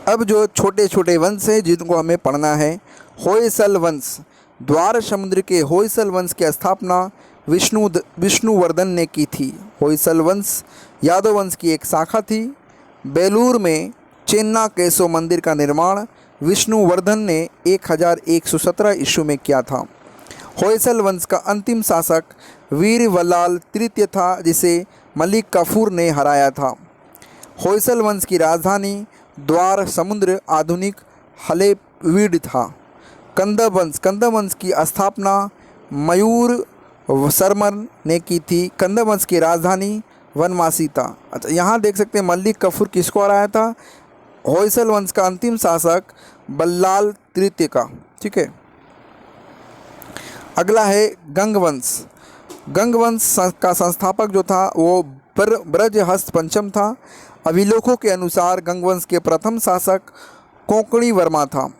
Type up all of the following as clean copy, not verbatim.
अब जो छोटे छोटे वंश हैं जिनको हमें पढ़ना है, होयसल वंश। द्वार समुद्र के होयसल वंश की स्थापना विष्णुवर्धन ने की थी। होयसल वंश यादव वंश की एक शाखा थी। बेलूर में चेन्ना केशव मंदिर का निर्माण विष्णुवर्धन ने 1117 ईस्वी में किया था। होयसल वंश का अंतिम शासक वीर वल्लाल तृतीय था, जिसे मलिक काफूर ने हराया था। होयसल वंश की राजधानी द्वार समुद्र आधुनिक हलेवीड था। कंद वंश की स्थापना मयूर शर्मन ने की थी। कंद वंश की राजधानी वनवासी था। अच्छा, यहाँ देख सकते हैं मलिक काफूर किसको हराया था? होयसल वंश का अंतिम शासक बल्लाल तृतीय का। ठीक है, अगला है गंग वंश। गंग वंश का संस्थापक जो था वो ब्रजहस्त पंचम था। अभिलेखों के अनुसार गंग वंश के प्रथम शासक कोंकणी वर्मा था।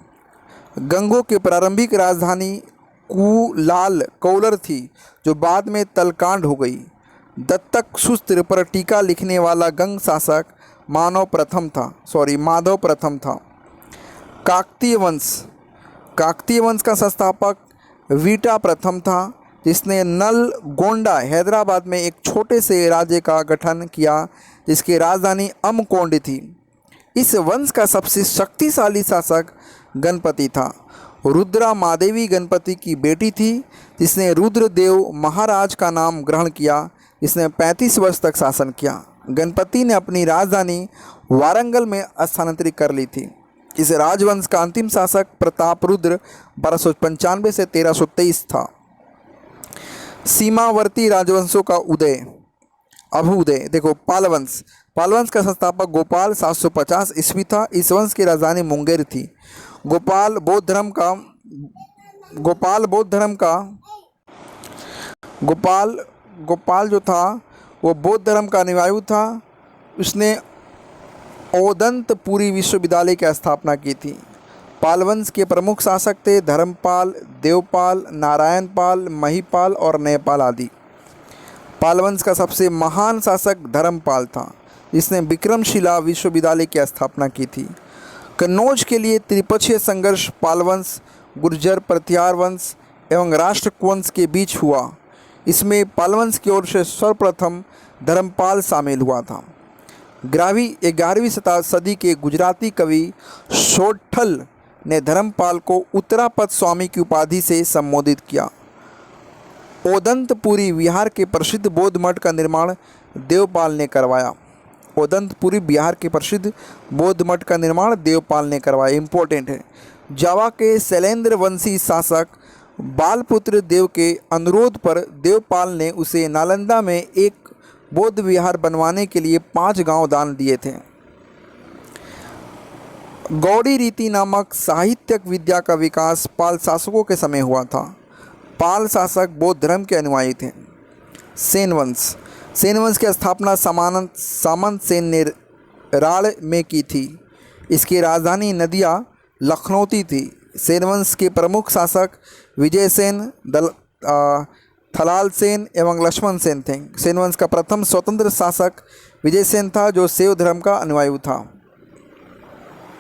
गंगों की प्रारंभिक राजधानी कुलाल कौलर थी, जो बाद में तलकांड हो गई। दत्तक सूत्र पर टीका लिखने वाला गंग शासक माधव प्रथम था। काकतीय वंश का संस्थापक वीटा प्रथम था, जिसने नलगोंडा हैदराबाद में एक छोटे से राज्य का गठन किया, जिसकी राजधानी अमकोंड थी। इस वंश का सबसे शक्तिशाली शासक गणपति था। रुद्रा मादेवी गणपति की बेटी थी, जिसने रुद्रदेव महाराज का नाम ग्रहण किया, जिसने 35 वर्ष तक शासन किया। गणपति ने अपनी राजधानी वारंगल में स्थानांतरित कर ली थी। इस राजवंश का अंतिम शासक प्रतापरुद्र 1295 से 1323 था। सीमावर्ती राजवंशों का अभ्युदय देखो, पालवंश का संस्थापक गोपाल 750 ईस्वी था। इस वंश की राजधानी मुंगेर थी। गोपाल बौद्ध धर्म का अनुयायी था। उसने ओदंतपुरी विश्वविद्यालय की स्थापना की थी। पालवंश के प्रमुख शासक थे धर्मपाल, देवपाल, नारायणपाल, महिपाल और नेपाल आदि। पालवंश का सबसे महान शासक धर्मपाल था, जिसने विक्रमशिला विश्वविद्यालय की स्थापना की थी। कन्नौज के लिए त्रिपक्षीय संघर्ष पालवंश, गुर्जर प्रतिहार वंश एवं राष्ट्रकूवंश के बीच हुआ। इसमें पालवंश की ओर से सर्वप्रथम धर्मपाल शामिल हुआ था। 11वीं सदी के गुजराती कवि शोठल ने धर्मपाल को उत्तरापद स्वामी की उपाधि से संबोधित किया। ओदंतपुरी बिहार के प्रसिद्ध बौद्ध मठ का निर्माण देवपाल ने करवाया। इम्पोर्टेंट है। जावा के शैलेंद्र वंशी शासक बालपुत्र देव के अनुरोध पर देवपाल ने उसे नालंदा में एक बौद्ध विहार बनवाने के लिए 5 गांव दान दिए थे। गौड़ी रीति नामक साहित्यक विद्या का विकास पाल शासकों के समय हुआ था। पाल शासक बौद्ध धर्म के अनुयायी थे। सेन वंश की स्थापना सामंत सेन ने राड़ में की थी। इसकी राजधानी नदिया लखनौती थी। सेन वंश के प्रमुख शासक विजय सेन, थलाल सेन एवं लक्ष्मण सेन थे। सेन वंश का प्रथम स्वतंत्र शासक विजय सेन था, जो शैव धर्म का अनुयायी था।